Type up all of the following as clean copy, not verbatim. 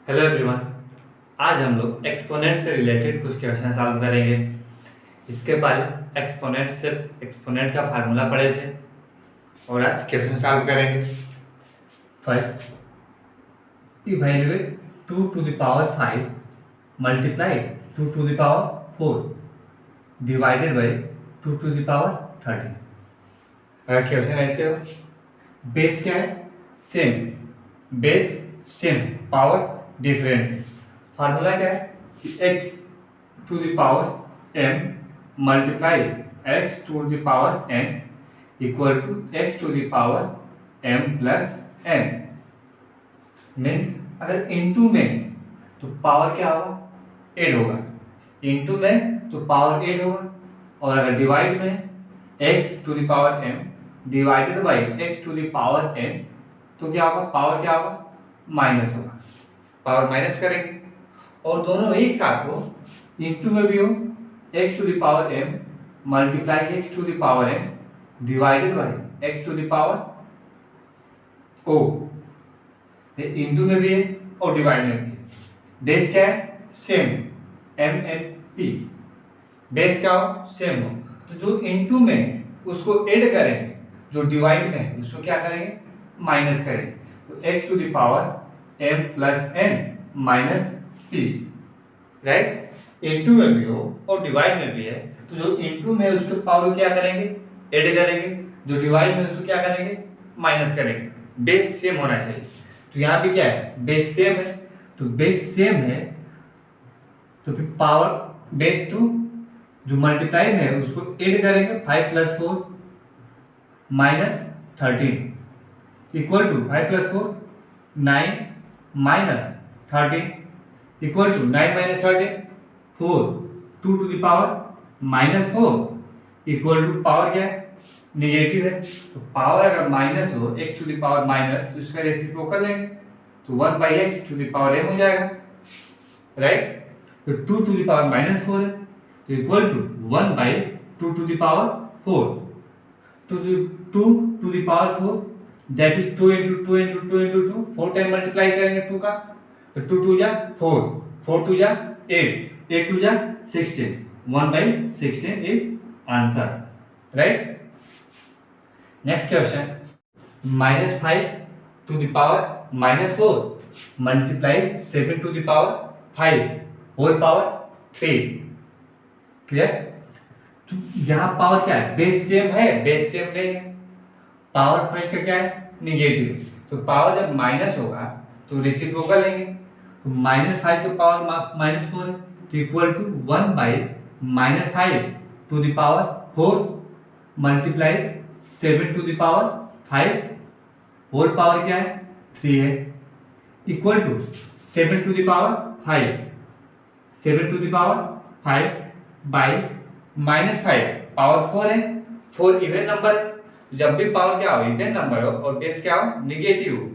Hello everyone. आज हम लोग एक्सपोनेंट से रिलेटेड कुछ क्वेश्चन सॉल्व करेंगे। इसके पहले एक्सपोनेंट का फार्मूला पढ़े थे और आज क्वेश्चन सॉल्व करेंगे। First, evaluate 2 to the power 5 multiplied 2 to the power 4 divided by 2 to the power 13। अगर क्वेश्चन ऐसे हो, बेस क्या है? Same. Base same, power different है। फार्मूला क्या है कि x to the power m multiply x to the power n equal to x to the power m plus n। Means अगर इनटू में तो पावर क्या होगा? 8 होगा। इनटू में तो पावर 8 होगा, और अगर डिवाइड में x to the power m divided by x to the power n तो क्या होगा? पावर क्या होगा? माइनस होगा। पावर माइनस करेंगे और दोनों एक साथ हो, इनटू में भी हो x to the power m multiply x to the power n divided by x to the power o। Into में भी है और डिवाइड में भी है। बेस क्या है? Same, m n p। Base क्या हो? सेम हो, तो जो इनटू में उसको ऐड करेंगे, जो डिवाइड में है उसको क्या करेंगे? माइनस करेंगे। तो x to the power m plus n minus p, right? Into में भी हो और डिवाइड में भी है, तो जो इनटू में उसके पावर क्या करेंगे? ऐड करेंगे। जो डिवाइड में उसको क्या करेंगे? माइनस करेंगे। बेस सेम होना चाहिए। तो यहाँ भी क्या है? बेस सेम है, तो बेस सेम है तो फिर पावर बेस टू जो मल्टीप्लाई में है उसको ऐड करेंगे। 5 plus 4 minus 13 equal to 5 plus 4 9 minus 13 equal to 9 minus 13 4 2 to the power minus 4 equal to power क्या है? निगेटिव है। तो पावर अगर माइनस हो x to the power minus तो इसका रेसिप्रोकल लेंगे, तो 1 by x to the power m हो जाएगा, राइट? तो 2 टू द पावर माइनस 4 है तो equal to 1 by 2 to the power 4 two to the power 4 that is 2 into 2 into 2 into 2 4 time multiply करेंगे 2 का, तो 2 2 जा 4 4 2 जा 8 8 2 जा 16 1 by 16 is answer, right? Next question, minus 5 to the power minus 4 multiply 7 to the power 5 whole power 3। Clear? तो यहाँ power क्या है? बेस सेम है, बेस सेम नहीं है। पावर 5 का क्या है? निगेटिव। तो पावर जब माइनस होगा तो रेसिप्रोकल लेंगे, तो माइनस 5 तो पावर माइनस 4 है तो equal to 1 by minus 5 to the power 4 multiply 7 to the power 5 whole power क्या है? 3 है equal to 7 to the power 5 7 to the power 5 by minus 5 power 4 है, 4 इवन नंबर है। जब भी पावर क्या हो? इवन नंबर हो और बेस क्या हो? निगेटिव हो,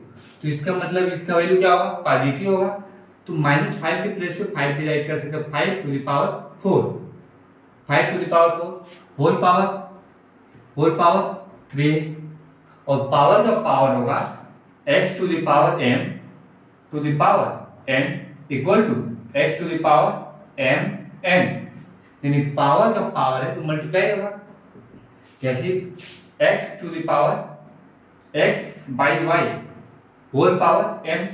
तो इसका मतलब इसका वैल्यू क्या होगा? पॉजिटिव होगा। तो माइनस 5 के प्लेस पे 5 डिवाइड कर सकते हैं, 5 to the power 4 5 to the power 4 whole power 3, और पावर का पावर होगा x to the power m to the power n equal to x to the power m n, यानी पावर का पावर है तो मल्टीप्लाई होगा। जैसे x to the power x by y whole power m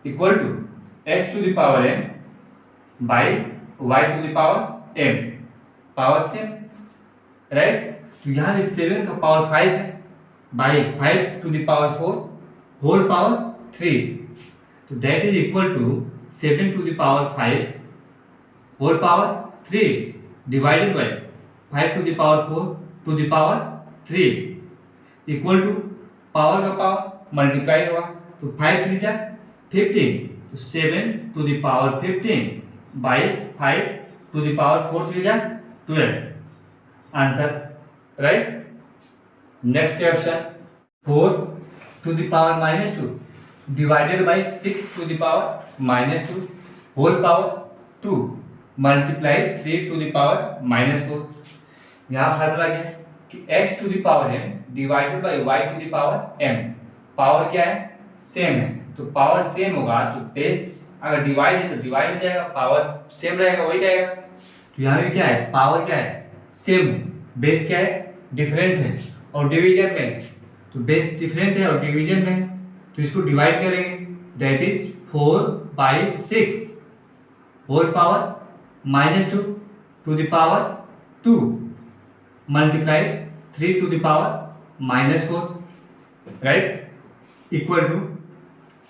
equal to x to the power m by y to the power m, power same, right? तो यहाँ भी 7 का पावर 5 है by 5 to the power 4 whole power 3, तो that is equal to 7 to the power 5 whole power 3 divided by 5 to the power 4 to the power 3 equal to power का power multiply होगा, तो 5 3 जा 15, तो 7 to the power 15 by 5 to the power 4 3 जा 12, answer, right? Next question, 4 to the power minus 2 divided by 6 to the power minus 2 whole power 2 multiply 3 to the power minus 4। यहाँ formula क्या है कि x to the power m divided by y to the power m, power क्या है? Same है, तो power same होगा तो बेस अगर डिवाइड है तो डिवाइड हो जाएगा, पावर सेम रहेगा, वही रहेगा। तो यहाँ भी क्या है, पावर क्या है, सेम है, बेस क्या है, डिफरेंट है, और डिवीजन में है। तो बेस डिफरेंट है और डिवीजन में है, तो इसको डिवाइड करेंगे, that is 4/6 whole power -2 to the power 2 multiply 3 to the power -4, right, equal to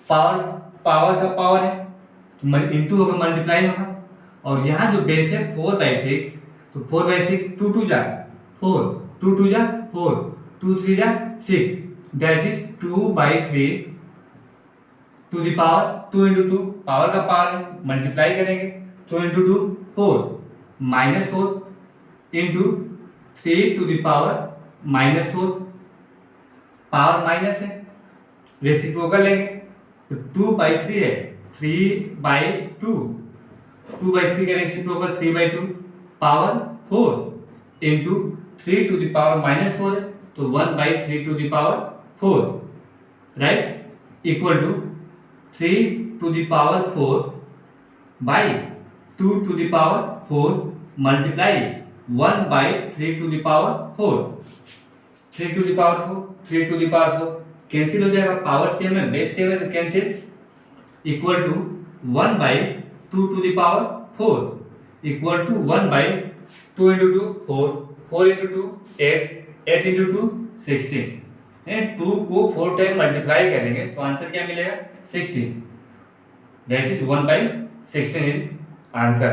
power, power का पावर है तो इंटू होगा, मल्टीप्लाई होगा, और यहाँ जो बेस है 4/6, तो 4/6 2 2 जा 4, 2 2 जा 4, 2 3 जा 6, that is 2/3 to the power 2 into 2, power का पावर है, मल्टीप्लाई करेंगे, 2 into 2 4, -4 into 3 to the power -4, power minus है, रेसिप्रोकल लेंगे तो 2/3 है, 3/2, 2/3 का reciprocal 3/2, power 4 into 3 to the power -4 है तो 1/3 to the power 4, right, equal to 3 to the power 4 by 2 to the power 4 multiply 1/3 to the power 4, 3 to the power 4, 3 to the power 4 cancel हो जाएगा, power same है, base same है तो cancel, equal to 1/2 to the power 4 equal to 1/2 into 2 4, 4 into 2 8, 8 into 2 16, 2 को 4 time multiply करेंगे तो answer क्या मिलेगा 16, that is 1/16 is answer,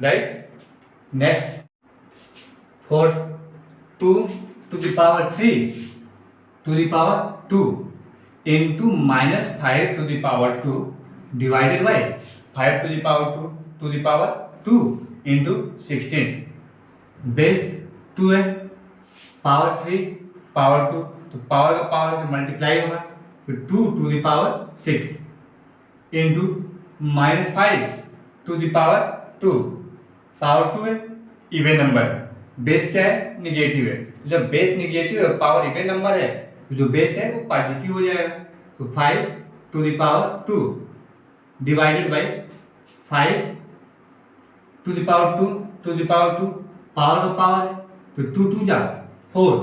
right. Next, four 2 to the power 3 to the power 2 into -5 to the power 2 divided by 5 to the power 2 to the power 2 into 16, base 2 है, power 3 power 2, तो power का power तो multiply होगा, तो 2 to the power 6 into -5 to the power 2, power 2 है, even number है, base क्या है, निगेटिव है, तो जब बेस निगेटिव है और पावर इवन नंबर है तो जो बेस है वो पॉजिटिव हो जाएगा, तो 5 to the power 2 divided by 5 to the power 2 to the power 2, power का पावर है तो 2 2 जा 4,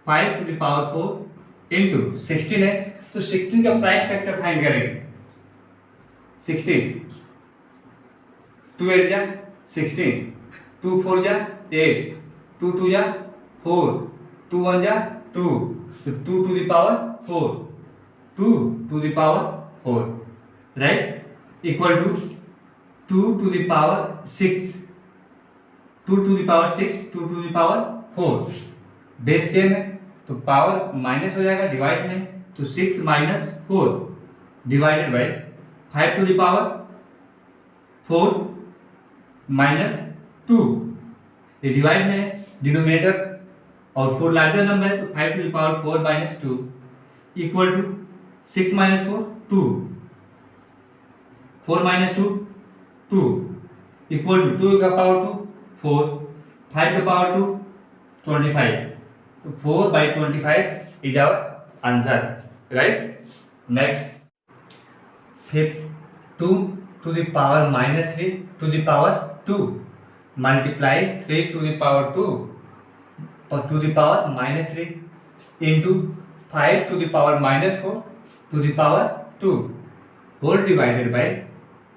5 टू द पावर 4 इंटू 16 है, तो 16 का प्राइम फैक्टर फाइंड करेंगे, 16, 2 8 जा 16, 2 4 जा 8, 2 2 जा 4, 2 1 जा 2, तो 2 to the power 4, 2 to the power 4, right, equal to 2 to the power 6, 2 to the power 6, 2 to the power 4, base same है तो पावर माइनस हो जाएगा डिवाइड में, तो 6 - 4 divided by 5 to the power 4 -2, ये डिवाइड में है, डिनोमिनेटर और 4 लार्जर नंबर है तो 5 to the power 4 -2 equal to 6 - 4 2, 4 - 2 2 equal to 2 का पावर 2 4, 5 का पावर 2 25, तो 4/25 is our answer, right. Next, फिर 2 to the power -3 to the power 2 multiply 3 to the power 2 to the power -3 into 5 to the power -4 to the power 2 whole divided by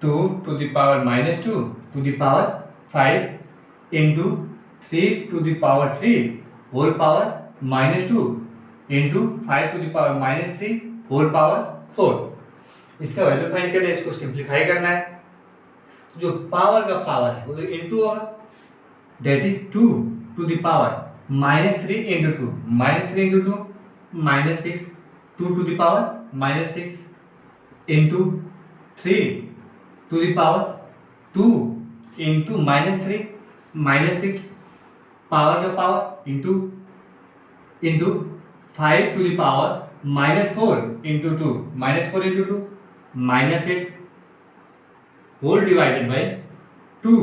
2 to the power -2 to the power 5 into 3 to the power 3 whole power -2 into 5 to the power -3 whole power 4। इसका value find करना है, इसको simplify करना है, तो जो power का power है वो तो इंटू होगा, that is 2 to the power -3 into 2, -3 into 2 -6, 2 to the power -6 into 3 to the power 2 into -3 -6, power का power into 5 to the power -4 into 2, -4 into 2 -8 whole divided by 2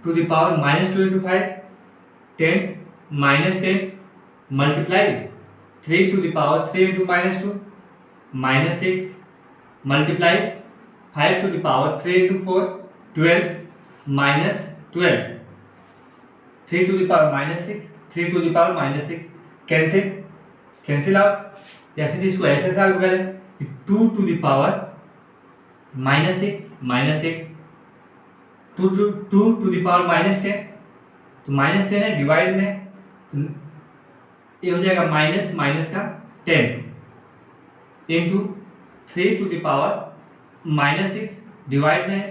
to the power -2 into 5 10 -10 multiply 3 to the power 3 into -2 -6 multiply 5 to the power 3 into 4 12 minus 12 3 to the power minus 6 3 to the power minus 6 cancel out. या फिर इसको ऐसे solve करें कि 2 to the power minus 6 2 to the power minus 10 तो minus 10 है divide में तो ये हो जाएगा माइनस माइनस का 10 into 3 to the power minus 6 divide में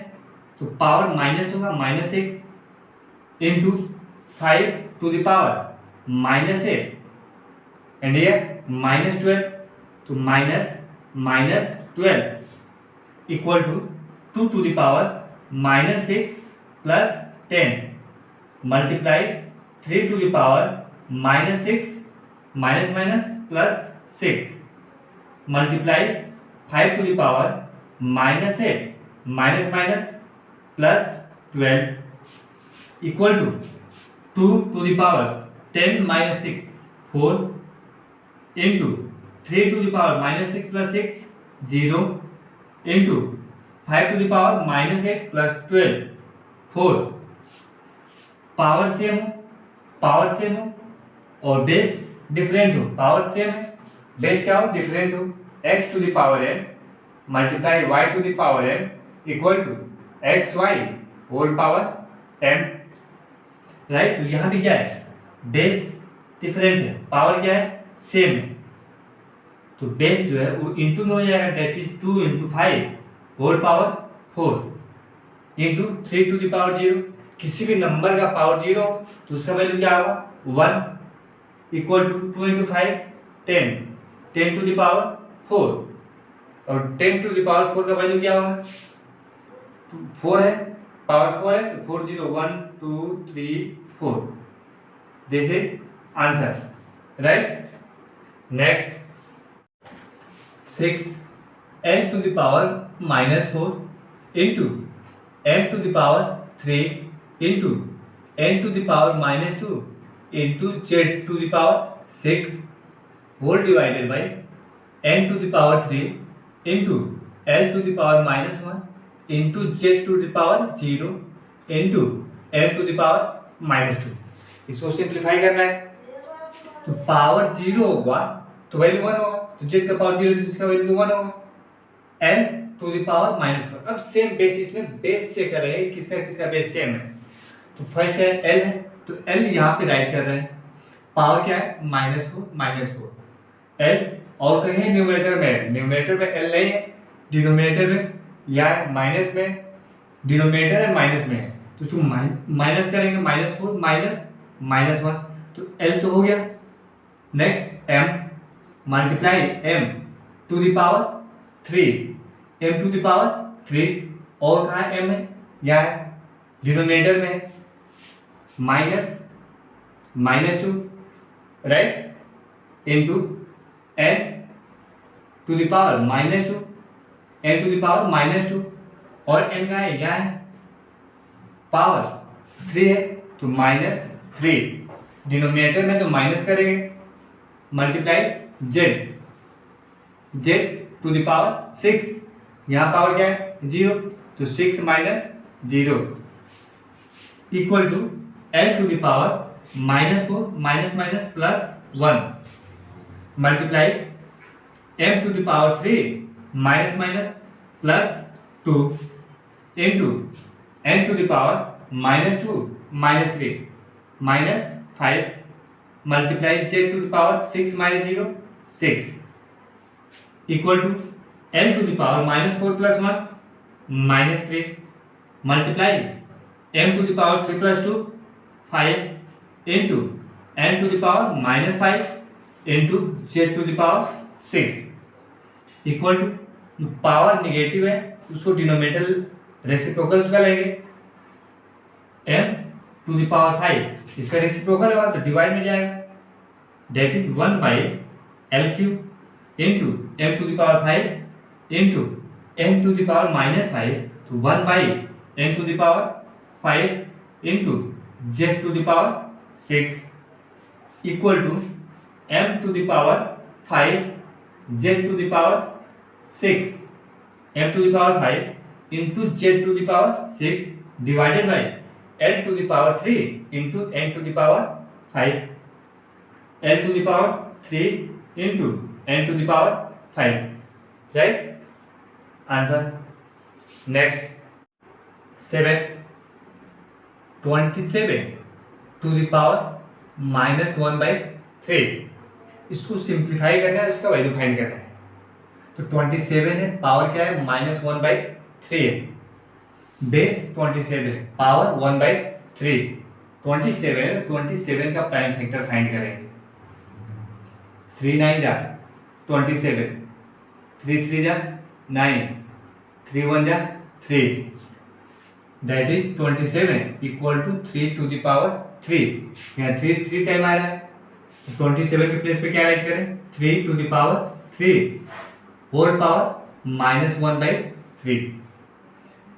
तो पावर माइनस होगा minus 6 into 5 to the power minus 8 and ये माइनस 12 तो minus minus 12 equal to 2 to the power minus 6 plus 10 multiply 3 to the power minus 6 minus minus plus 6 multiply 5 to the power minus 8 minus minus plus 12 equal to 2 to the power 10 minus 6 4 into 3 to the power minus 6 plus 6 0 into 5 to the power minus 8 plus 12 4 power same हो और base different हो। Power same है base क्या हो different हो। x to the power n multiply y to the power n equal to x y whole power m right. तो यहाँ भी क्या है बेस डिफरेंट है पावर क्या है सेम है तो बेस जो है वो इंटू में हो जाएगा that is 2 into 5 whole power 4 into 3 to the power 0। किसी भी नंबर का पावर 0 तो उसका वैल्यू क्या होगा 1 equal to 2 into 5 10 10 to the power 4 और 10 to the power 4 का वैल्यू क्या होगा 4 है पावर 4 है तो 4 0 1 2 3 4 this is answer right. Next 6 n to the power minus 4 into n to the power 3 into n to the power minus 2 into z to the power 6 whole divided by n to the power 3 into l to the power minus 1 into z to the power 0 into n to the power minus 2। इसको simplify करना है तो power 0 होगा तो value 1 होगा तो z का power 0 तो इसका वैल्यू 1 होगा n to the power minus 1। अब सेम बेसिस में बेस चेक कर रहे हैं किसका किसका बेस सेम है तो फर्स्ट है l है तो l यहाँ पे राइट कर रहे हैं पावर क्या है -4 l और कहीं न्यूमरेटर में l नहीं है डिनोमिनेटर में या माइनस में डिनोमिनेटर है माइनस में तो इसको माइनस करेंगे -4 माइनस 1 तो l तो हो गया। Next m multiply m to the power 3 m to the power 3 और कहाँ m है या डिनोमिनेटर में -2 right into n to the power -2 n to the power -2 और n का है क्या है पावर 3 है तो -3 डिनोमिनेटर में तो माइनस करेंगे multiply z to the power 6 यहाँ पावर क्या है 0 तो 6 - 0 equal to l to the power -4 minus plus 1 multiply m to the power 3 minus plus 2 into n to the power -2 -3 -5 multiply z to the power 6 - 0 6 equal to n to the power -4 plus 1 -3 multiply m to the power 3 plus 2 5 into n to the power -5 into z to the power 6 equal to power negative है उसको denominator reciprocal उसका लेंगे m to the power 5 इसका reciprocal होगा तो divide में जाएगा that is 1/l³ into m to the power 5 into n to the power -5 तो 1/n to the power 5 into z to the power 6 equal to m to the power 5 z to the power 6 m to the power into z to the power 6 divided by l to the power 3 into n to the power 5, l to the power 3 into n to the power 5, right answer. Next 7 27 to the power minus 1/3, इसको simplify करना है, इसका value find करना है। तो 27 है, power क्या है -1/3 है, बेस 27 है, पावर 1/3, 27 का प्राइम फैक्टर फाइंड करेंगे। 3 9 जा 27, 3 3 जा 9, 3 1 जा 3, that is 27 equal to 3 to the power 3। यहाँ 3 टाइम आ रहा है, 27 के प्लेस पे क्या राइट करें, 3 to the power 3 whole power -1/3,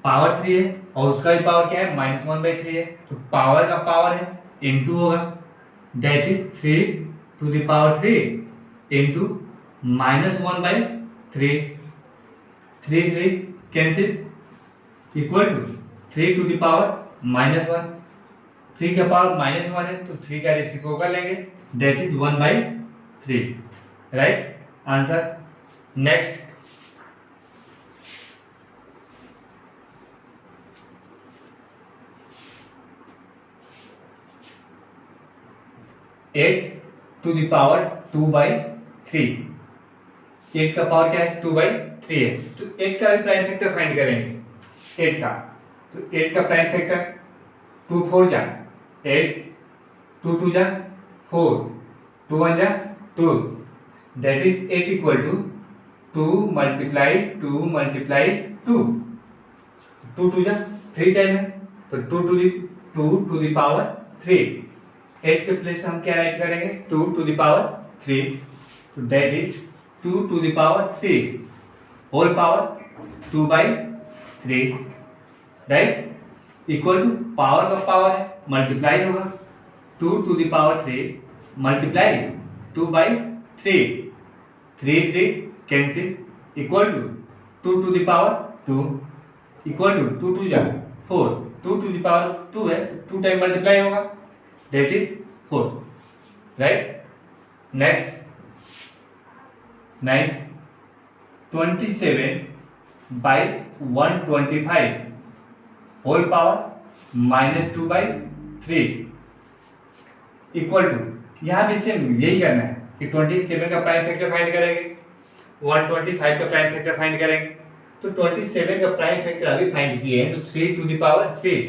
power 3 है और उसका भी पावर क्या है -1/3 है, तो पावर का पावर है इनटू होगा, that is 3 to the power 3 into -1/3, 3 3 cancel equal to 3 to the power -1, 3 का पावर -1 है तो 3 का रेसिप्रोकल लेंगे, that is 1/3, right answer. Next 8 to the power 2/3, 8 का पावर क्या है 2/3 है, तो 8 का भी प्राइम फैक्टर फाइंड करेंगे। 8 का, तो 8 का प्राइम फैक्टर 2 4 जा 8, 2 2 जा 4, 2 1 जा 2, that is 8 equal to 2 multiply 2 multiply 2, 2 2 जा 3 टाइम है, तो 2 टू द पावर 3, 8 के प्लेस में हम क्या राइट करेंगे 2 टू द पावर 3, तो that is 2 to the power 3 whole power 2/3, right equal to power का पावर है मल्टीप्लाई होगा, 2 to the power 3 multiply 2/3, 3 3 cancel equal to 2 to the power 2 equal to 2 2 जा 4, 2 टू द पावर 2 है तो 2 time multiply होगा, that is 4, right. Next 9 27/125 whole power -2/3 equal to, यहाँ भी same यही करना है कि 27 का प्राइम फैक्टर फाइंड करेंगे, 125 का प्राइम फैक्टर फाइंड करेंगे, तो 27 का प्राइम फैक्टर अभी फाइंड किए हैं तो 3 टू द पावर 3,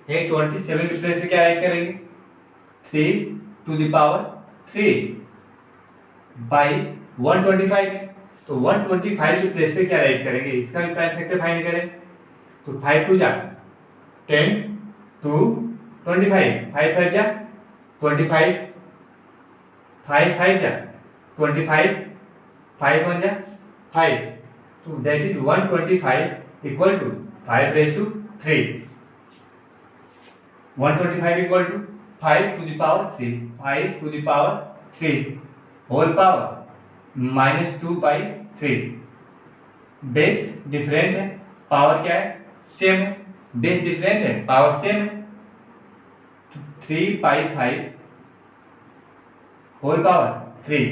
यही 27 के प्लेस पे क्या राइट करेंगे 3 टू द पावर 3 बाई 125, तो 125 के प्लेस पे क्या राइट करेंगे, इसका भी प्राइम फैक्टर फाइंड करें, तो 5 2 जा 10 2 25, 5 5 जा 25, 5 5 जा 25, 5 1 जा 5, तो that is 125 equal to 5 raise to 3, 125 equal to 5 to the power 3, 5 to the power 3 whole power -2/3, base different है, पावर क्या है सेम है, बेस डिफरेंट है पावर सेम है, तो 3/5 होल पावर 3,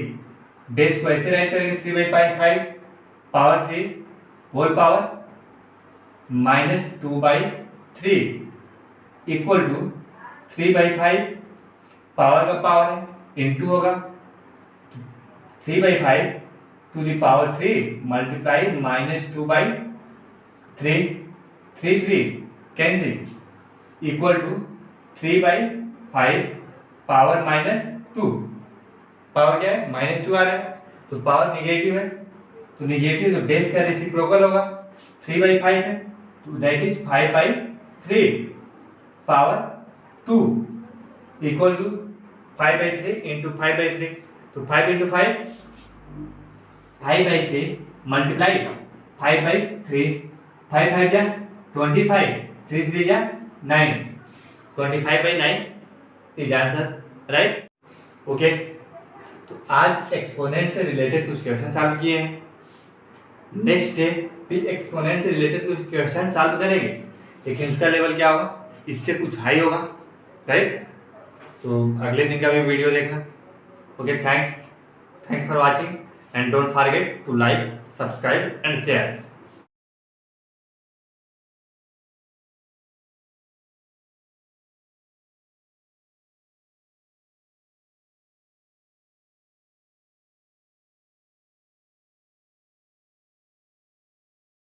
बेस को ऐसे राइट करेंगे 3/5 power 3 whole power -2/3 equal to 3/5 power का पावर है इनटू होगा 3/5 to the power 3 multiply -2/3, 3 3 cancel equal to 3/5 power -2, power क्या है -2 आ रहा है तो पावर निगेटिव है, तो निगेटिव तो बेस का रेसिप्रोकल होगा, 3/5 है तो that is 5/3 power 2 equal to 5/3 into 5/3, तो 5 इंटू 5 5/3 मल्टीप्लाई 5/3, 5 5 जा 25, 3 3 जा 9, 25/9 इज आंसर, राइट ओके। तो आज एक्सपोनेंट से रिलेटेड कुछ क्वेश्चन सॉल्व किए हैं, नेक्स्ट डे भी एक्सपोनेंट से रिलेटेड कुछ क्वेश्चन सॉल्व करेंगे, लेकिन इसका लेवल क्या होगा, इससे कुछ हाई होगा, राइट। तो अगले दिन का भी वीडियो देखना। Okay, thanks for watching and don't forget to like, subscribe and share.